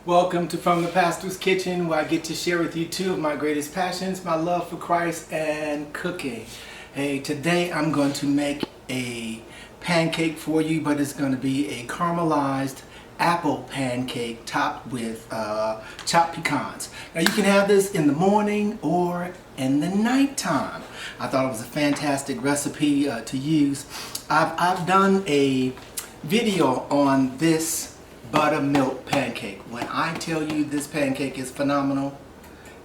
Welcome to From the Pastor's Kitchen, where I get to share with you two of my greatest passions, my love for Christ and cooking. Hey, today I'm going to make a pancake for you, but it's going to be a caramelized apple pancake topped with chopped pecans. Now you can have this in the morning or in the nighttime. I thought it was a fantastic recipe to use. I've done a video on this buttermilk pancake. When I tell you this pancake is phenomenal,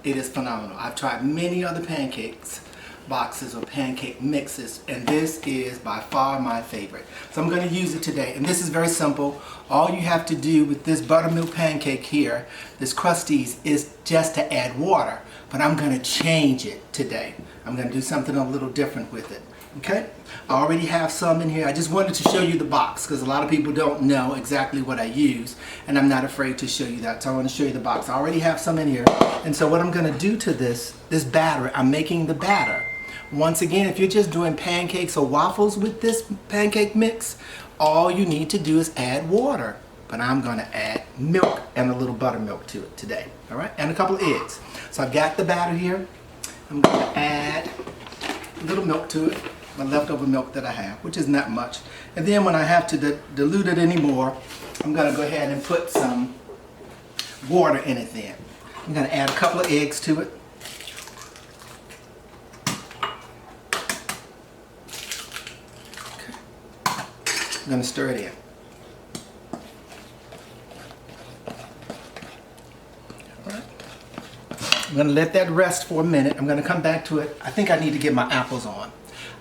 it is phenomenal. I've tried many other pancakes boxes or pancake mixes, and this is by far my favorite. So I'm going to use it today, and this is very simple. All you have to do with this buttermilk pancake here, this Krustez, is just to add water, but I'm going to change it today. I'm going to do something a little different with it. Okay, I already have some in here. I just wanted to show you the box because a lot of people don't know exactly what I use, and I'm not afraid to show you that. So I want to show you the box. I already have some in here, and so what I'm going to do to this batter, I'm making the batter. Once again, if you're just doing pancakes or waffles with this pancake mix, all you need to do is add water. But I'm going to add milk and a little buttermilk to it today. All right, and a couple of eggs. So I've got the batter here. I'm going to add a little milk to it. My leftover milk that I have, which is not much. And then when I have to dilute it anymore, I'm going to go ahead and put some water in it then. I'm going to add a couple of eggs to it. Okay. I'm going to stir it in. All right. I'm going to let that rest for a minute. I'm going to come back to it. I think I need to get my apples on.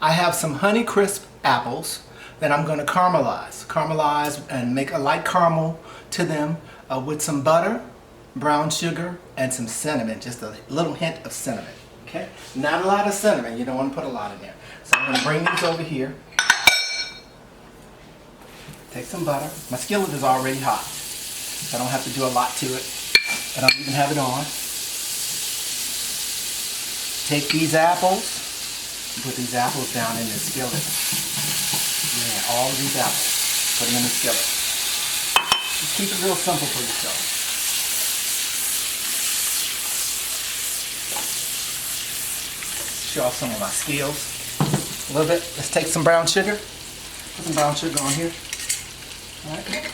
I have some Honey Crisp apples that I'm going to caramelize and make a light caramel to them with some butter, brown sugar, and some cinnamon, just a little hint of cinnamon. Okay, not a lot of cinnamon, you don't want to put a lot in there. So I'm going to bring these over here. Take some butter. My skillet is already hot, so I don't have to do a lot to it. I don't even have it on. Take these apples. Put these apples down in the skillet. Yeah, all of these apples. Put them in the skillet. Just keep it real simple for yourself. Show off some of my skills a little bit. Let's take some brown sugar. Put some brown sugar on here. All right.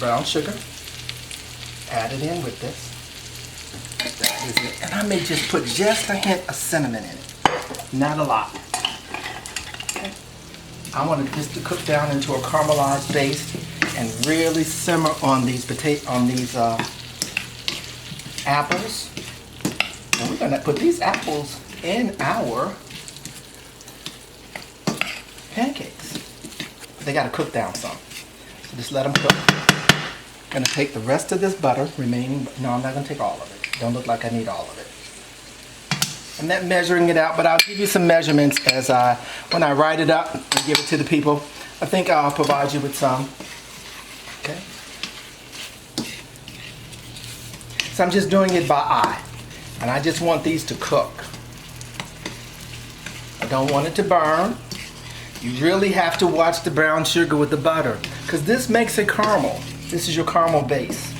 Brown sugar. Add it in with this. That is it. And I may just put just a hint of cinnamon in it. Not a lot. Okay. I want it just to cook down into a caramelized base and really simmer on these apples. And we're going to put these apples in our pancakes. They got to cook down some. So just let them cook. I'm going to take the rest of this butter remaining. No, I'm not going to take all of it. Don't look like I need all of it. I'm not measuring it out, but I'll give you some measurements when I write it up and give it to the people. I think I'll provide you with some. Okay. So I'm just doing it by eye, and I just want these to cook. I don't want it to burn. You really have to watch the brown sugar with the butter, because this makes a caramel. This is your caramel base.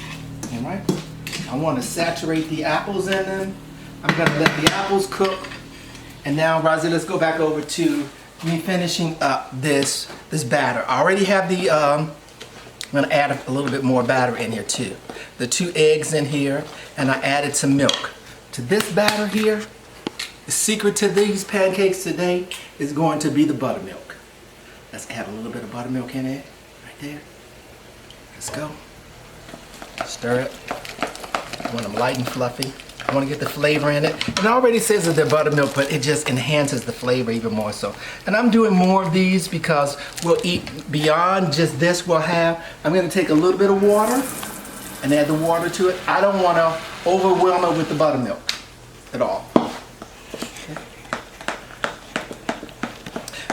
All right. I want to saturate the apples in them. I'm going to let the apples cook. And now, Rosie, let's go back over to me finishing up this batter. I already have the, I'm going to add a little bit more batter in here too. The 2 eggs in here, and I added some milk. To this batter here, the secret to these pancakes today is going to be the buttermilk. Let's add a little bit of buttermilk in it, right there. Let's go. Stir it. I want them light and fluffy. I want to get the flavor in it. It already says that they're buttermilk, but it just enhances the flavor even more so. And I'm doing more of these because we'll eat beyond just this we'll have. I'm going to take a little bit of water and add the water to it. I don't want to overwhelm it with the buttermilk at all.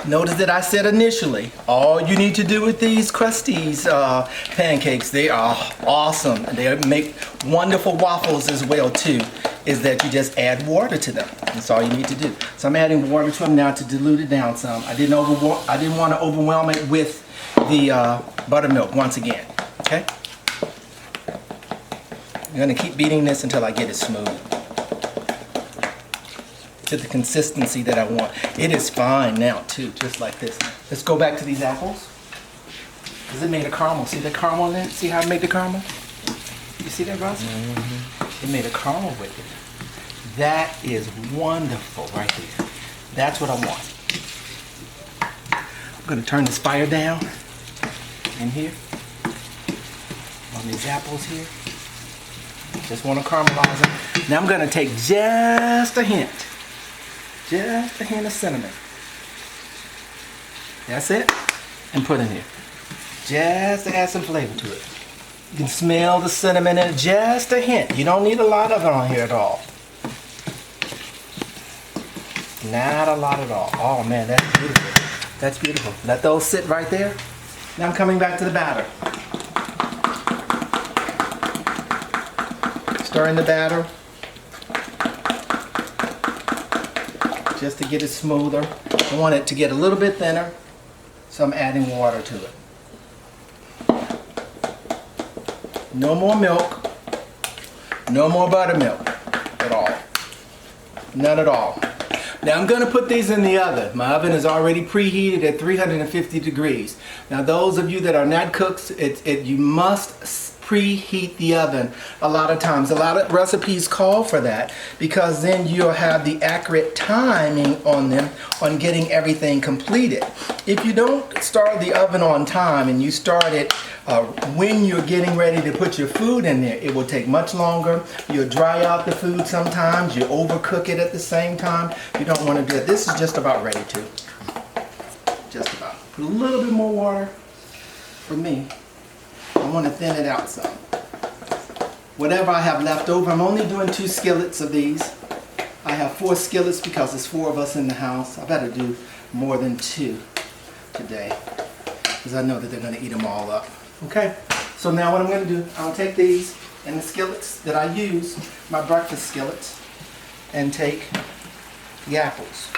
Notice that I said initially, all you need to do with these Krustez pancakes, they are awesome. They make wonderful waffles as well too, is that you just add water to them. That's all you need to do. So I'm adding water to them now to dilute it down some. I didn't want to overwhelm it with the buttermilk once again. Okay? I'm gonna keep beating this until I get it smooth to the consistency that I want. It is fine now too, just like this. Let's go back to these apples. Because it made a caramel. See the caramel in it? See how I made the caramel? You see that, Ross? It made a caramel with it. That is wonderful right there. That's what I want. I'm gonna turn this fire down in here on these apples here. Just want to caramelize them. Now I'm gonna take just a hint of cinnamon. That's it, and put in here. Just to add some flavor to it. You can smell the cinnamon in it, just a hint. You don't need a lot of it on here at all. Not a lot at all. Oh man, that's beautiful. That's beautiful. Let those sit right there. Now I'm coming back to the batter. Stirring the batter. Just to get it smoother. I want it to get a little bit thinner, so I'm adding water to it. No more milk. No more buttermilk at all. None at all. Now I'm going to put these in the oven. My oven is already preheated at 350 degrees. Now those of you that are not cooks, you must preheat the oven a lot of times. A lot of recipes call for that because then you'll have the accurate timing on them on getting everything completed. If you don't start the oven on time and you start it when you're getting ready to put your food in there, it will take much longer. You'll dry out the food sometimes. You overcook it at the same time. You don't want to do it. This is just about ready to. Just about. Put a little bit more water for me. I want to thin it out some. Whatever I have left over, I'm only doing 2 skillets of these. I have 4 skillets because there's 4 of us in the house. I better do more than 2 today because I know that they're going to eat them all up. Okay, so now what I'm going to do, I'll take these and the skillets that I use, my breakfast skillets, and take the apples.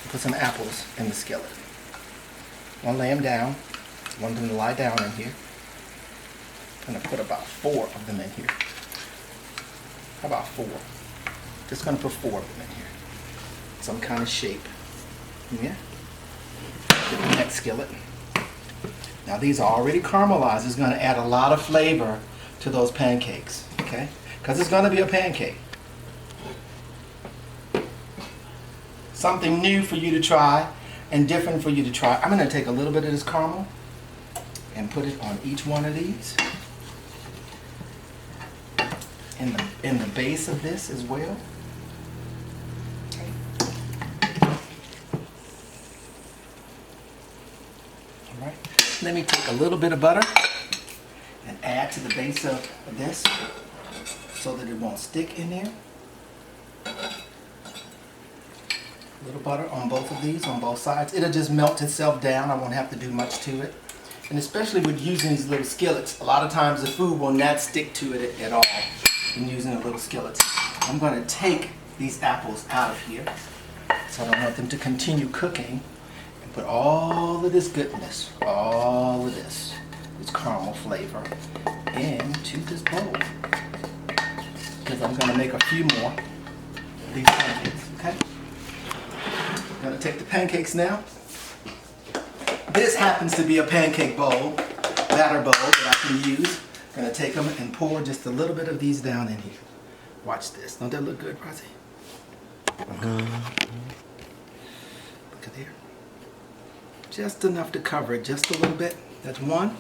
Put some apples in the skillet. I'm going to lay them down. I want them to lie down in here. I'm going to put about 4 of them in here. How about 4? Just going to put 4 of them in here. Some kind of shape. Yeah. Get the next skillet. Now these are already caramelized. It's going to add a lot of flavor to those pancakes. Okay? Because it's going to be a pancake. Something new for you to try and different for you to try. I'm going to take a little bit of this caramel and put it on each one of these. In the base of this as well. Okay. All right. Let me take a little bit of butter and add to the base of this so that it won't stick in there. A little butter on both of these, on both sides. It'll just melt itself down. I won't have to do much to it. And especially with using these little skillets, a lot of times the food will not stick to it at all when using the little skillets. I'm going to take these apples out of here so I don't want them to continue cooking, and put all of this goodness, all of this caramel flavor into this bowl, because I'm going to make a few more of these pancakes. Okay? I'm going to take the pancakes now. This happens to be a pancake bowl, batter bowl that I can use. I'm going to take them and pour just a little bit of these down in here. Watch this. Don't that look good, Rosie? Look at there. Just enough to cover it, just a little bit. That's one.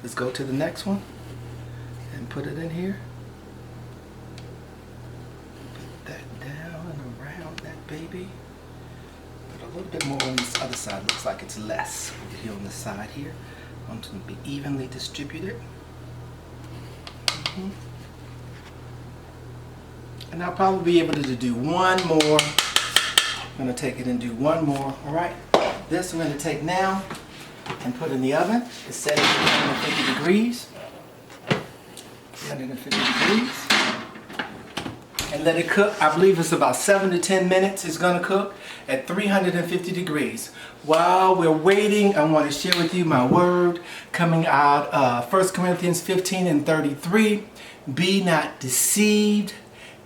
Let's go to the next one and put it in here. Put that down and around that baby. Put a little bit more on this other side. Looks like it's less over here on the side here. I want it to be evenly distributed. And I'll probably be able to do one more. I'm going to take it and do one more. All right. This I'm going to take now and put in the oven. It's set at 350 degrees. 350 degrees. And let it cook. I believe it's about 7 to 10 minutes it's going to cook. at 350 degrees. While we're waiting, I want to share with you my word coming out of 1 Corinthians 15:33. Be not deceived,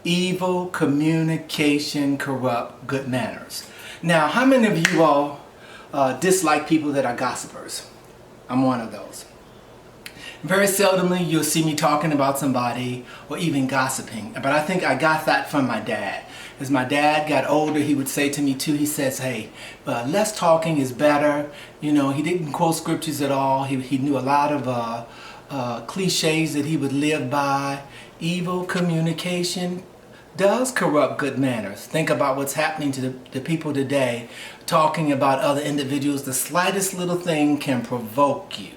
evil communication corrupt good manners. Now, how many of you all dislike people that are gossipers? I'm one of those. Very seldomly you'll see me talking about somebody or even gossiping, but I think I got that from my dad. As my dad got older, he would say to me too, he says, hey, less talking is better. You know, he didn't quote scriptures at all. He knew a lot of cliches that he would live by. Evil communication does corrupt good manners. Think about what's happening to the people today, talking about other individuals. The slightest little thing can provoke you.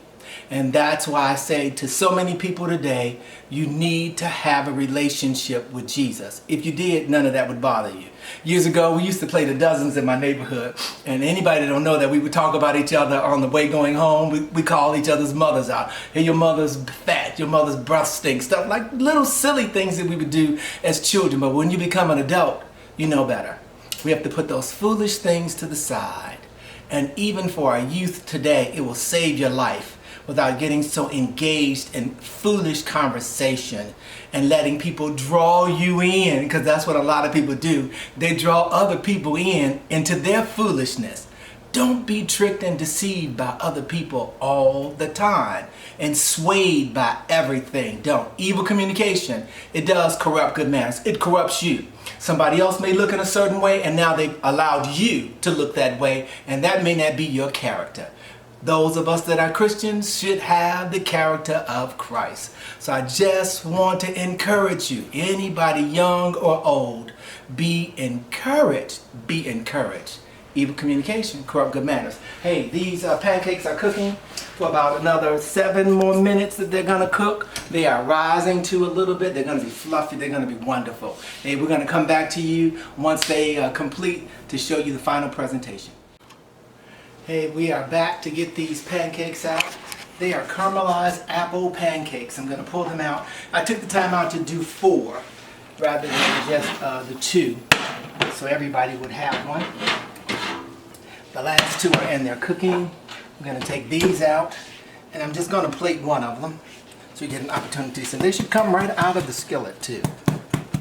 And that's why I say to so many people today, you need to have a relationship with Jesus. If you did, none of that would bother you. Years ago, we used to play the dozens in my neighborhood. And anybody that don't know that, we would talk about each other on the way going home. We call each other's mothers out. Hey, your mother's fat, your mother's breath stinks. Stuff like little silly things that we would do as children. But when you become an adult, you know better. We have to put those foolish things to the side. And even for our youth today, it will save your life without getting so engaged in foolish conversation and letting people draw you in, because that's what a lot of people do. They draw other people into their foolishness. Don't be tricked and deceived by other people all the time and swayed by everything. Don't. Evil communication, it does corrupt good manners. It corrupts you. Somebody else may look in a certain way, and now they've allowed you to look that way, and that may not be your character. Those of us that are Christians should have the character of Christ. So I just want to encourage you, anybody young or old, be encouraged. Be encouraged. Evil communication, corrupt good manners. Hey, these pancakes are cooking for about another 7 more minutes that they're going to cook. They are rising to a little bit. They're going to be fluffy. They're going to be wonderful. Hey, we're going to come back to you once they complete to show you the final presentation. Hey, we are back to get these pancakes out. They are caramelized apple pancakes. I'm going to pull them out. I took the time out to do 4 rather than just the 2, so everybody would have one. The last 2 are in there cooking. I'm going to take these out, and I'm just going to plate one of them so you get an opportunity. So they should come right out of the skillet too.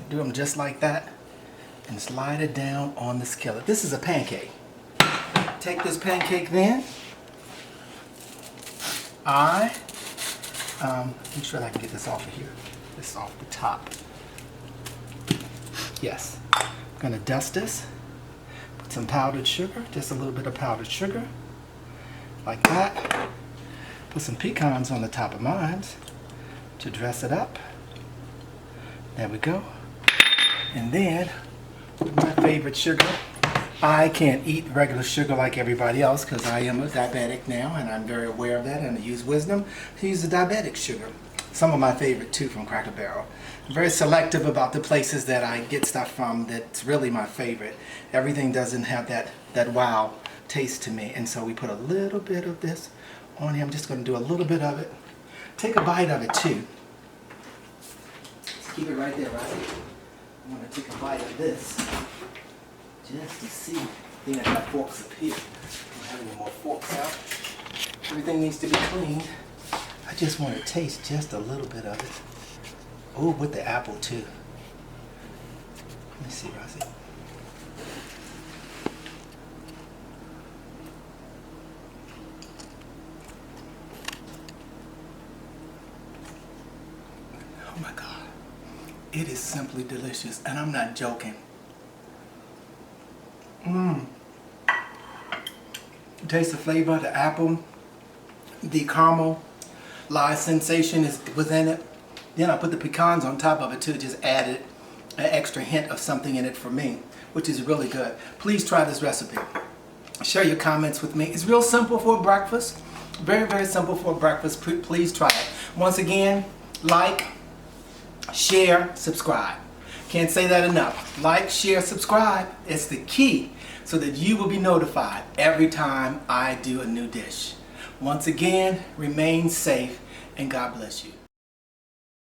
Do them just like that and slide it down on the skillet. This is a pancake. Take this pancake then. Make sure that I can get this off of here. This off the top. Yes. I'm going to dust this. Put some powdered sugar. Just a little bit of powdered sugar. Like that. Put some pecans on the top of mine to dress it up. There we go. And then my favorite sugar. I can't eat regular sugar like everybody else because I am a diabetic now, and I'm very aware of that, and I use wisdom to use the diabetic sugar. Some of my favorite too from Cracker Barrel. I'm very selective about the places that I get stuff from that's really my favorite. Everything doesn't have that wow taste to me, and so we put a little bit of this on here. I'm just going to do a little bit of it. Take a bite of it too. Just keep it right there, right? I'm going to take a bite of this. Just to see. I think I got forks up here. I don't have any more forks out. Everything needs to be cleaned. I just want to taste just a little bit of it. Oh, with the apple too. Let me see, Rosie. Oh my God. It is simply delicious, and I'm not joking. Taste the flavor, the apple, the caramel, live sensation is within it. Then I put the pecans on top of it too, just added an extra hint of something in it for me, which is really good. Please try this recipe. Share your comments with me. It's real simple for breakfast. Very, very simple for breakfast. Please try it. Once again, like, share, subscribe. Can't say that enough. Like, share, subscribe. It's the key so that you will be notified every time I do a new dish. Once again, remain safe and God bless you.